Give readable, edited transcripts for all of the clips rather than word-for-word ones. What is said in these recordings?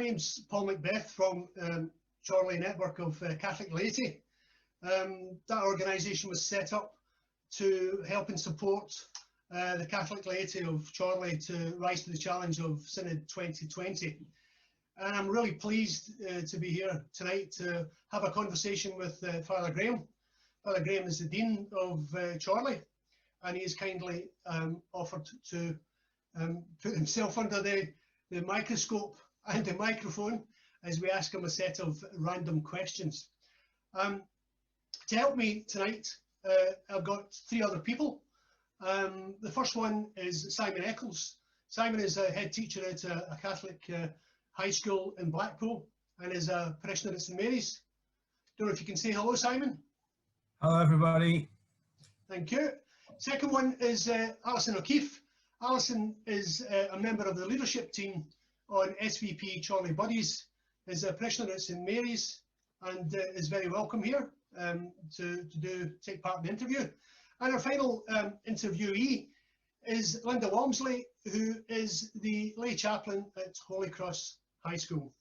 My name's Paul Macbeth from Chorley network of Catholic laity. That organisation was set up to help and support the Catholic laity of Chorley to rise to the challenge of Synod 2020. And I'm really pleased to be here tonight to have a conversation with Father Graham. Father Graham is the Dean of Chorley, and he has kindly offered to put himself under the microscope and the microphone as we ask him a set of random questions. To help me tonight, I've got three other people. The first one is Simon Eccles. Simon is a head teacher at a Catholic high school in Blackpool and is a parishioner at St Mary's. Don't know if you can say hello, Simon. Hello, everybody. Thank you. Second one is Alison O'Keefe. Alison is a member of the leadership team on SVP Chorley Buddies, is a parishioner at St Mary's and is very welcome here to take part in the interview. And our final interviewee is Linda Walmsley, who is the lay chaplain at Holy Cross High School.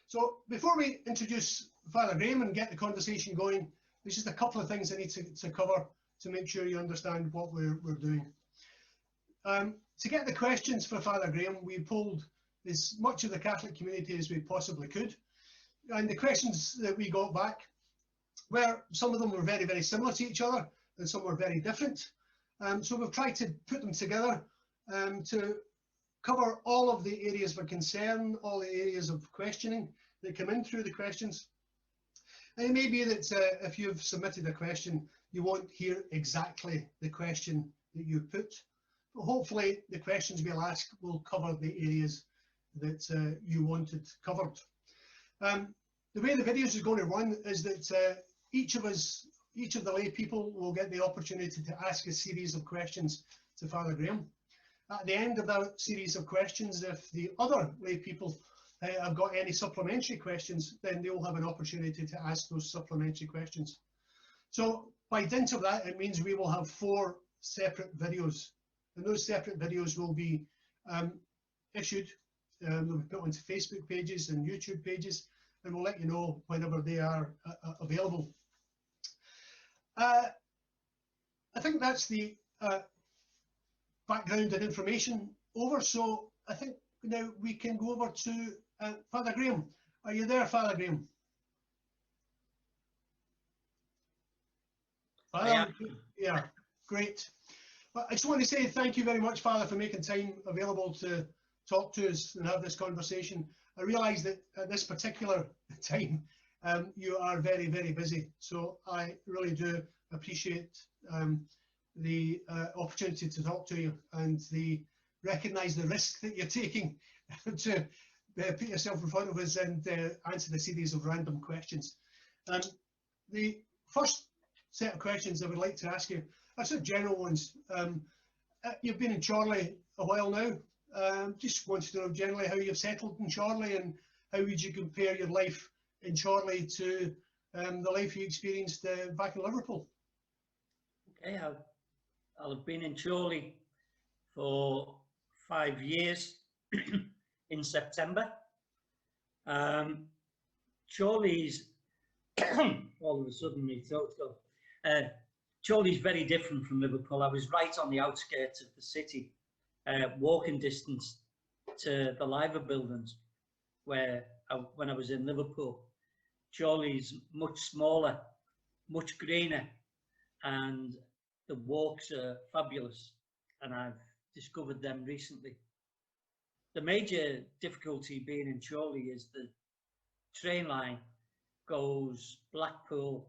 So before we introduce Father Graham and get the conversation going, there's just a couple of things I need to cover to make sure you understand what we're doing. To get the questions for Father Graham, we polled as much of the Catholic community as we possibly could. And the questions that we got back were, some of them were very, very similar to each other, and some were very different. So we've tried to put them together to cover all of the areas of concern, all the areas of questioning that come in through the questions. And it may be that if you've submitted a question, you won't hear exactly the question that you put. But hopefully the questions we'll ask will cover the areas that you wanted covered. The way the videos is going to run is that each of the lay people will get the opportunity to ask a series of questions to Father Graham. At the end of that series of questions, if the other lay people have got any supplementary questions, then they will have an opportunity to ask those supplementary questions. So by dint of that, it means we will have 4 separate videos, and those separate videos will be issued. They'll be put onto Facebook pages and YouTube pages, and we'll let you know whenever they are available. I think that's the background and information over, so I think now we can go over to Father Graham. Are you there, Father Graham? Father? Yeah, great. Well, I just want to say thank you very much, Father, for making time available to talk to us and have this conversation. I realise that at this particular time, you are very, very busy. So I really do appreciate the opportunity to talk to you and recognise the risk that you're taking to put yourself in front of us and answer the series of random questions. The first set of questions I would like to ask you are sort of general ones. You've been in Chorley a while now. Just wanted to know generally how you've settled in Chorley and how would you compare your life in Chorley to the life you experienced back in Liverpool? Okay, I've been in Chorley for 5 years in September. Chorley's all of a sudden my throat's gone. Chorley's very different from Liverpool. I was right on the outskirts of the city, walking distance to the Liver buildings, where when I was in Liverpool. Chorley's much smaller, much greener, and the walks are fabulous, and I've discovered them recently. The major difficulty being in Chorley is the train line goes Blackpool,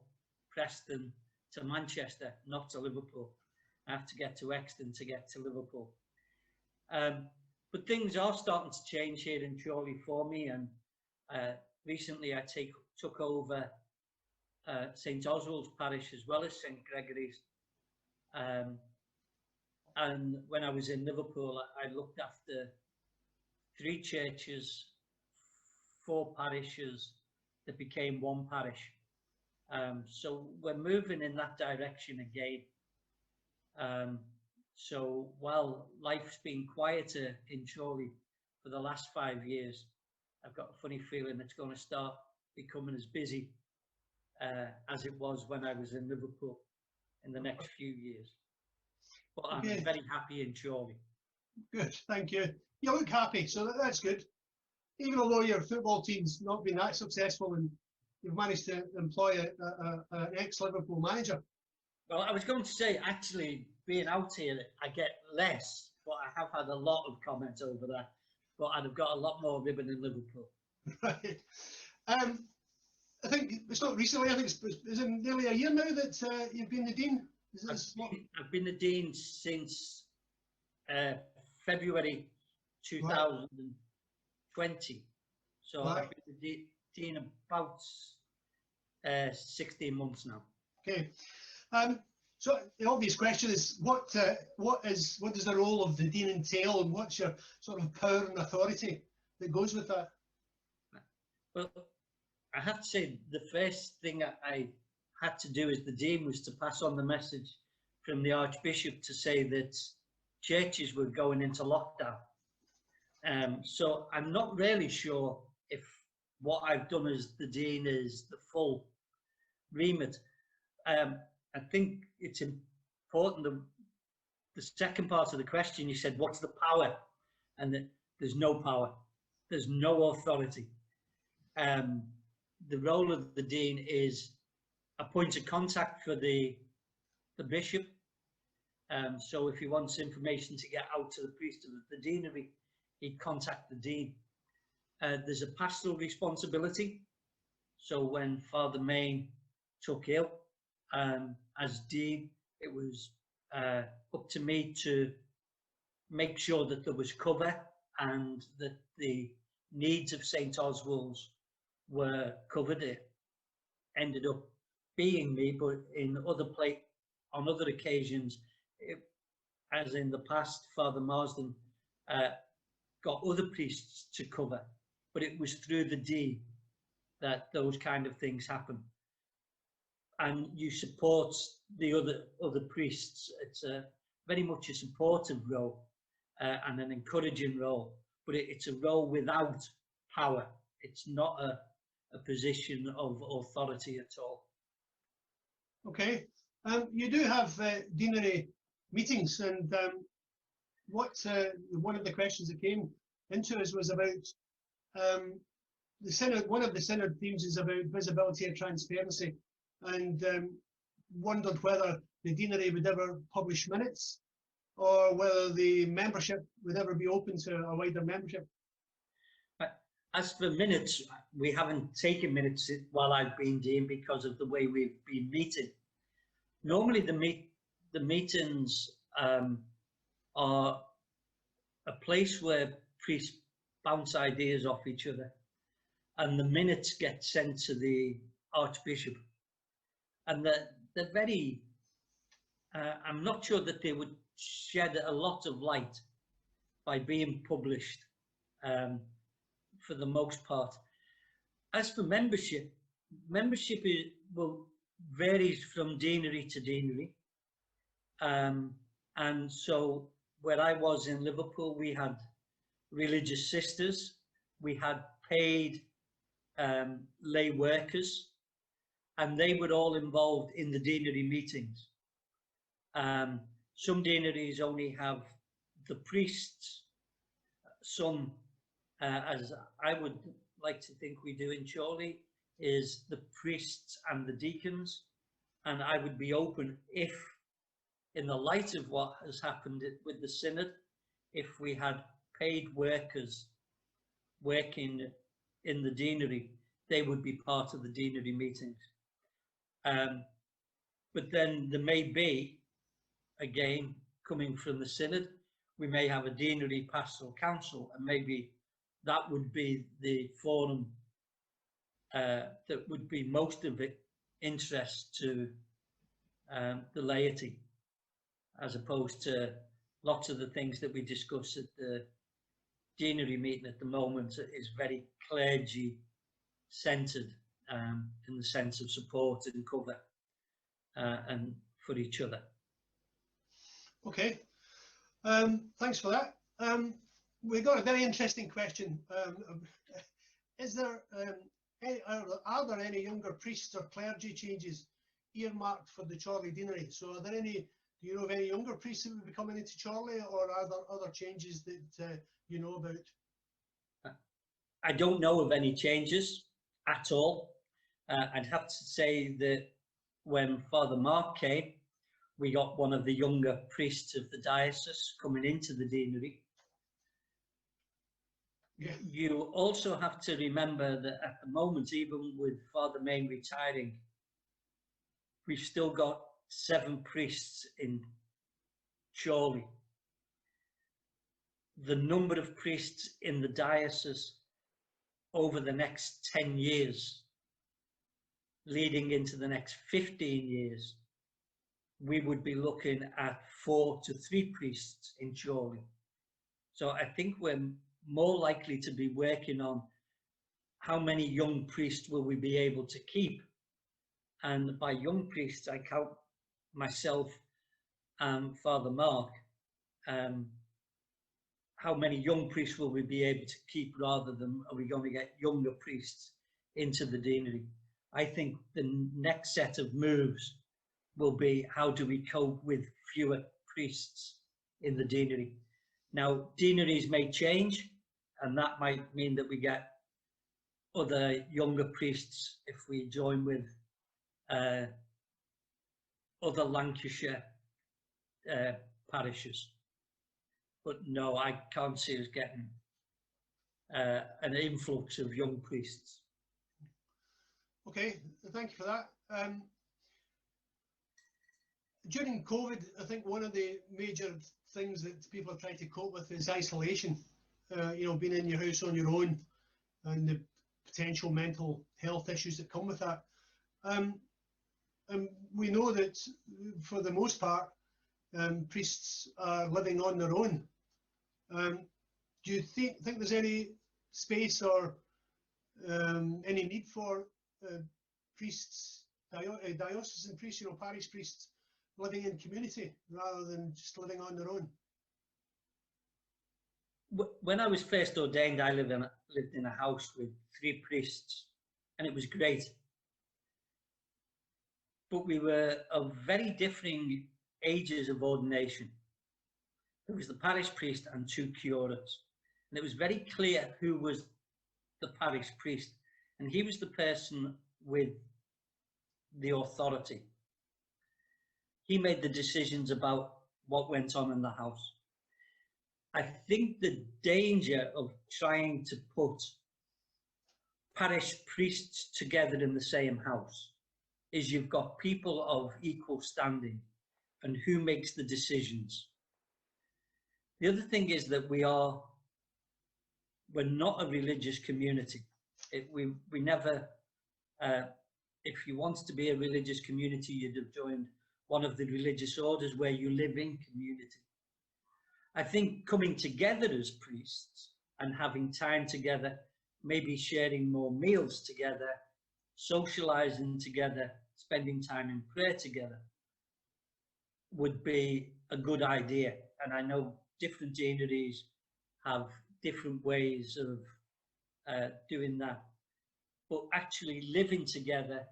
Preston to Manchester, not to Liverpool. I have to get to Exton to get to Liverpool. But things are starting to change here in Chorley for me, and recently I took over St Oswald's parish as well as St Gregory's. And when I was in Liverpool, I looked after 3 churches, 4 parishes that became 1 parish. So we're moving in that direction again. So while life's been quieter in Chorley for the last 5 years, I've got a funny feeling it's going to start becoming as busy as it was when I was in Liverpool in the next few years. But I'm Okay. very happy in Chorley. Good, thank you. You look happy, so that's good. Even although your football team's not been that successful and you've managed to employ an ex-Liverpool manager. Well, I was going to say, actually, being out here, I get less, but I have had a lot of comments over that. But I'd have got a lot more ribbon in Liverpool. Right. I think it's not recently, I think it's nearly a year now that you've been the Dean. I've been the Dean since February 2020. So Right. I've been the Dean about 16 months now. Okay. So the obvious question is, what does the role of the Dean entail, and what's your sort of power and authority that goes with that? Well, I have to say the first thing I had to do as the Dean was to pass on the message from the Archbishop to say that churches were going into lockdown. So I'm not really sure if what I've done as the Dean is the full remit. I think it's important that the second part of the question, you said, what's the power? And that there's no power, there's no authority. The role of the Dean is a point of contact for the bishop. So if he wants information to get out to the priest of the deanery, he'd contact the Dean. There's a pastoral responsibility. So when Father Main took ill as Dean, it was up to me to make sure that there was cover and that the needs of St. Oswald's were covered. It ended up being me, but on other occasions, as in the past, Father Marsden got other priests to cover, but it was through the Dean that those kind of things happen. And you support the other priests. It's very much a supportive role and an encouraging role, but it's a role without power. It's not a position of authority at all. Okay. You do have deanery meetings, and one of the questions that came into us was about the synod. One of the synod themes is about visibility and transparency, and wondered whether the deanery would ever publish minutes, or whether the membership would ever be open to a wider membership. As for minutes, we haven't taken minutes while I've been Dean because of the way we've been meeting. Normally the meetings are a place where priests bounce ideas off each other, and the minutes get sent to the Archbishop. And they're very, I'm not sure that they would shed a lot of light by being published for the most part. As for membership varies from deanery to deanery. And so where I was in Liverpool, we had religious sisters, we had paid lay workers, and they were all involved in the deanery meetings. Some deaneries only have the priests, some, as I would like to think we do in Chorley, is the priests and the deacons. And I would be open if, in the light of what has happened with the synod, if we had paid workers working in the deanery, they would be part of the deanery meetings. But then there may be, again, coming from the synod, we may have a deanery pastoral council, and maybe that would be the forum that would be most of interest to the laity, as opposed to lots of the things that we discuss at the deanery meeting at the moment is very clergy centred in the sense of support and cover and for each other. Okay, thanks for that. We got a very interesting question. is there are there any younger priests or clergy changes earmarked for the Chorley Deanery? So are there any, do you know of any younger priests that will be coming into Chorley, or are there other changes that you know about? I don't know of any changes at all. I'd have to say that when Father Mark came, we got one of the younger priests of the diocese coming into the deanery. Yeah. You also have to remember that at the moment, even with Father Main retiring, we've still got 7 priests in Chorley. The number of priests in the diocese over the next 10 years, leading into the next 15 years, we would be looking at 4 to 3 priests in Chorley. So I think we're more likely to be working on how many young priests will we be able to keep. And by young priests, I count myself and Father Mark. How many young priests will we be able to keep, rather than are we going to get younger priests into the deanery? I think the next set of moves will be, how do we cope with fewer priests in the deanery? Now, deaneries may change, and that might mean that we get other younger priests if we join with other Lancashire parishes. But no, I can't see us getting an influx of young priests. Okay, thank you for that. During COVID, I think one of the major things that people are trying to cope with is isolation. You know, being in your house on your own, and the potential mental health issues that come with that. And we know that for the most part, priests are living on their own. Do you think there's any space or any need for priests, diocesan priests, you know, parish priests, living in community rather than just living on their own? When I was first ordained, I lived in a house with 3 priests, and it was great. But we were of very differing ages of ordination. There was the parish priest and 2 curates, and it was very clear who was the parish priest, and he was the person with the authority. He made the decisions about what went on in the house. I think the danger of trying to put parish priests together in the same house is you've got people of equal standing, and who makes the decisions. The other thing is that we're not a religious community. We never, if you wanted to be a religious community, you'd have joined one of the religious orders where you live in community. I think coming together as priests and having time together, maybe sharing more meals together, socializing together, spending time in prayer together, would be a good idea. And I know different deaneries have different ways of doing that. But actually living together,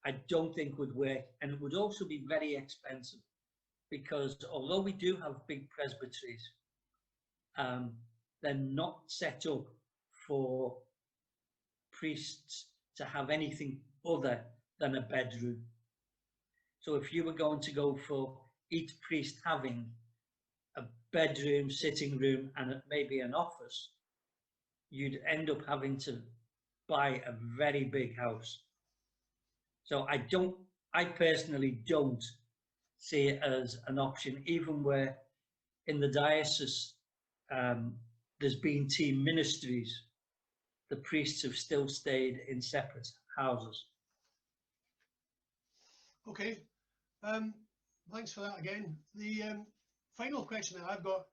I don't think would work. And it would also be very expensive, because although we do have big presbyteries, they're not set up for priests to have anything other than a bedroom. So if you were going to go for each priest having a bedroom, sitting room, and maybe an office, you'd end up having to buy a very big house. So I personally don't see it as an option, even where in the diocese there's been team ministries, the priests have still stayed in separate houses. Okay, thanks for that again. The final question that I've got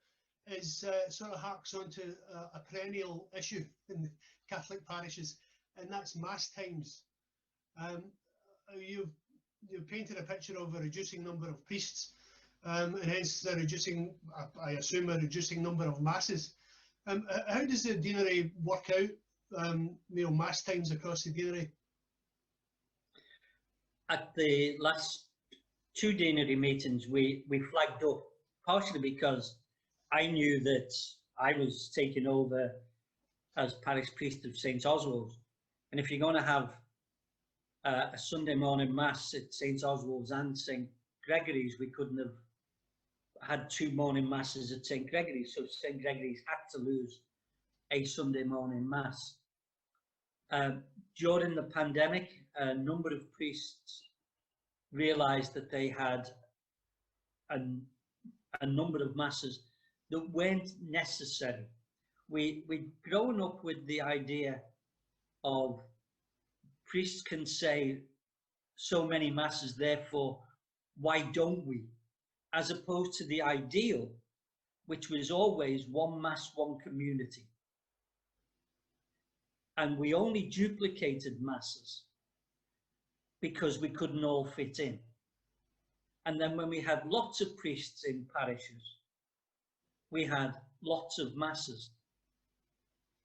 is sort of harks on to a perennial issue in the Catholic parishes, and that's Mass times. You've painted a picture of a reducing number of priests, and hence the reducing, I assume, a reducing number of masses. How does the deanery work out mass times across the deanery? At the last 2 deanery meetings, we flagged up, partially because I knew that I was taking over as parish priest of St Oswald's, and if you're going to have a Sunday morning mass at St Oswald's and St Gregory's, we couldn't have had 2 morning masses at St Gregory's, so St Gregory's had to lose a Sunday morning mass. During the pandemic, a number of priests realised that they had a number of masses that weren't necessary. We'd grown up with the idea of priests can say so many masses, therefore why don't we? As opposed to the ideal, which was always 1 mass, 1 community. And we only duplicated masses because we couldn't all fit in. And then when we had lots of priests in parishes, we had lots of masses.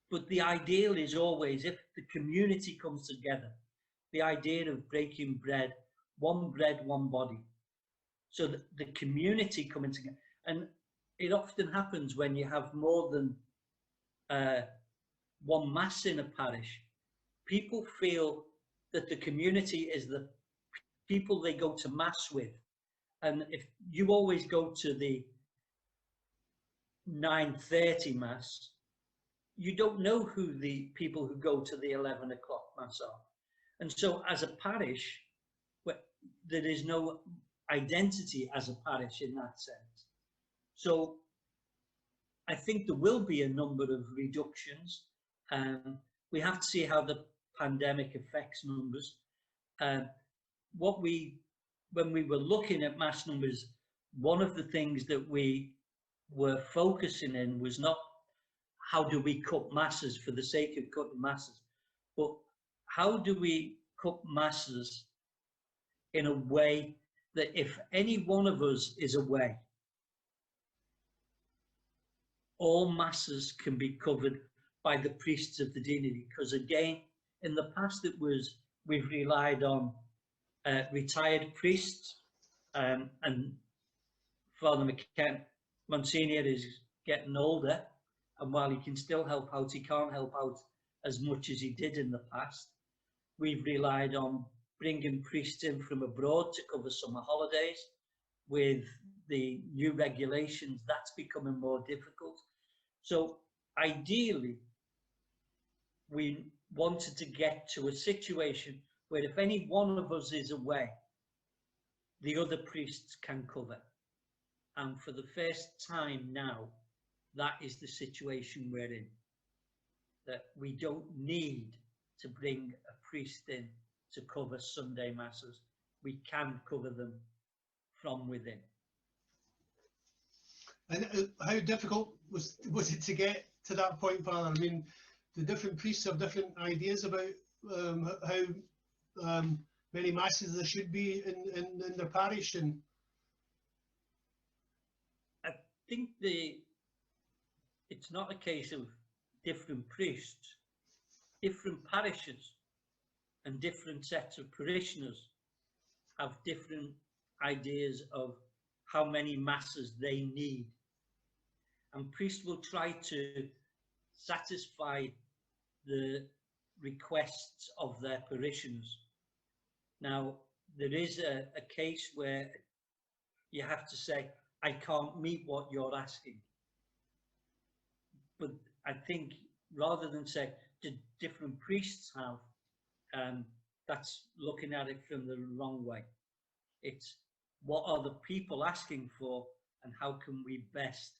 But the ideal is always, if the community comes together, the idea of breaking bread, one body. So that the community coming together. And it often happens when you have more than 1 mass in a parish, people feel that the community is the people they go to mass with. And if you always go to the 9:30 mass, you don't know who the people who go to the 11 o'clock mass are. And so as a parish, there is no identity as a parish in that sense. So I think there will be a number of reductions. We have to see how the pandemic affects numbers. When we were looking at mass numbers, one of the things that we were focusing in was not how do we cut masses for the sake of cutting masses, but how do we cut masses in a way that if any one of us is away, all masses can be covered by the priests of the deanery. Because again, in the past we've relied on retired priests, and Father Monsignor is getting older, and while he can still help out, he can't help out as much as he did in the past. We've relied on bringing priests in from abroad to cover summer holidays. With the new regulations, that's becoming more difficult. So ideally, we wanted to get to a situation where if any one of us is away, the other priests can cover. And for the first time now, that is the situation we're in. That we don't need to bring a priest in to cover Sunday masses. We can cover them from within. And how difficult was it to get to that point, Father? I mean, the different priests have different ideas about how many masses there should be in their parish, and I think it's not a case of different priests. Different parishes and different sets of parishioners have different ideas of how many masses they need. And priests will try to satisfy the requests of their parishioners. Now, there is a case where you have to say, I can't meet what you're asking. But I think rather than say, do different priests have, that's looking at it from the wrong way. It's what are the people asking for, and how can we best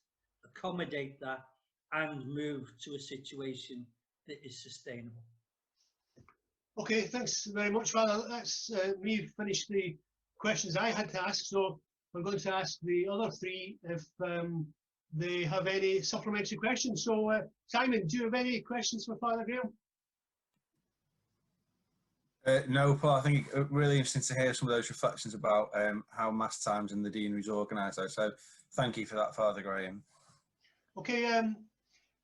accommodate that and move to a situation that is sustainable. Okay, thanks very much, Father. That's me finished the questions I had to ask, so I'm going to ask the other 3 if they have any supplementary questions. So Simon, do you have any questions for Father Graham? No, Paul, I think it's really interesting to hear some of those reflections about how mass times in the deanery is organised. So thank you for that, Father Graham. Okay,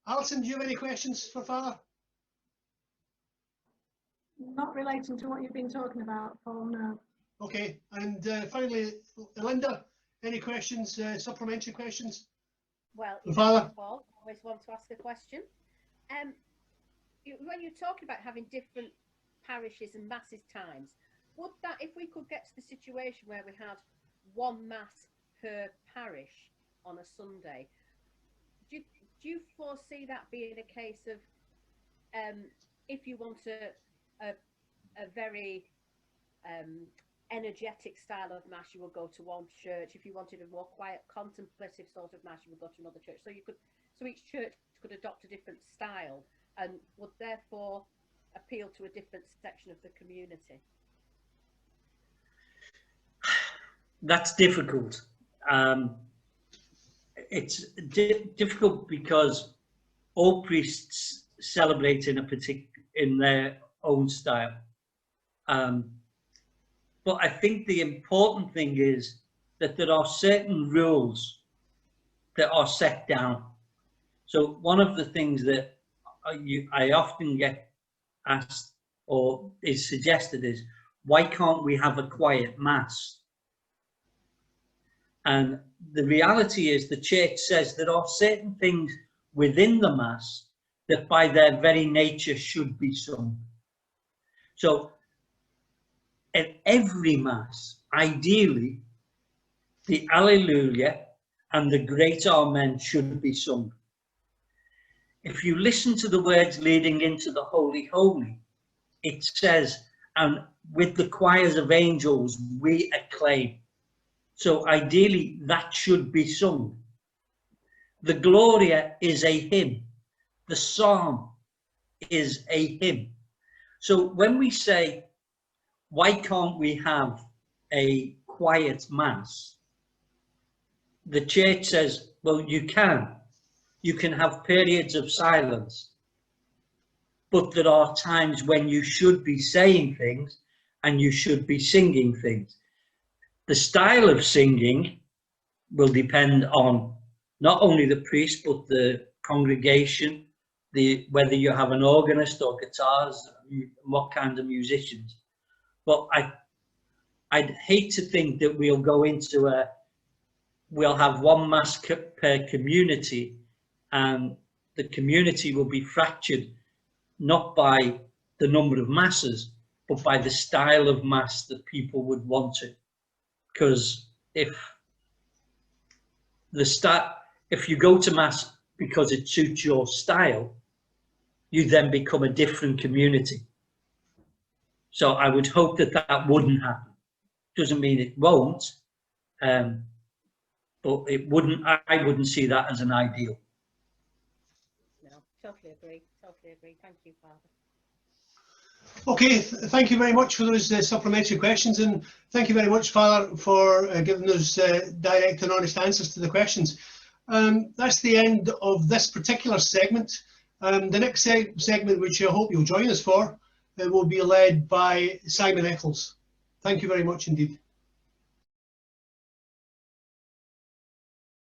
Alison, do you have any questions for Father? Not relating to what you've been talking about, Paul, no. Okay, and finally, Linda, any questions, supplementary questions? Well, Father? Paul, always want to ask a question. When you're talking about having different parishes and masses times, would that, if we could get to the situation where we had one mass per parish on a Sunday, do you foresee that being a case of, if you want a very energetic style of mass, you will go to one church. If you wanted a more quiet, contemplative sort of mass, you would go to another church. So each church could adopt a different style and would therefore appeal to a different section of the community. That's difficult. It's difficult because all priests celebrate in their own style. But I think the important thing is that there are certain rules that are set down. So one of the things that I often get asked or is suggested is, why can't we have a quiet mass? And the reality is the church says there are certain things within the mass that by their very nature should be sung. So at every mass, ideally, the Alleluia and the Great Amen should be sung. If you listen to the words leading into the Holy Holy, it says, and with the choirs of angels we acclaim. So ideally, that should be sung. The Gloria is a hymn. The Psalm is a hymn. So when we say, why can't we have a quiet mass? The church says, well, you can. You can have periods of silence. But there are times when you should be saying things and you should be singing things. The style of singing will depend on not only the priest, but the congregation, whether you have an organist or guitars, what kind of musicians. But I'd hate to think that we'll go into we'll have one mass per community, and the community will be fractured not by the number of masses, but by the style of mass that people would want to. Because if you go to mass because it suits your style, you then become a different community. So I would hope that that wouldn't happen. Doesn't mean it won't, but it wouldn't. I wouldn't see that as an ideal. No, totally agree. Totally agree. Thank you, Father. Okay, thank you very much for those supplementary questions, and thank you very much, Father, for giving those direct and honest answers to the questions. That's the end of this particular segment. The next segment, which I hope you'll join us for, will be led by Simon Eccles. Thank you very much indeed.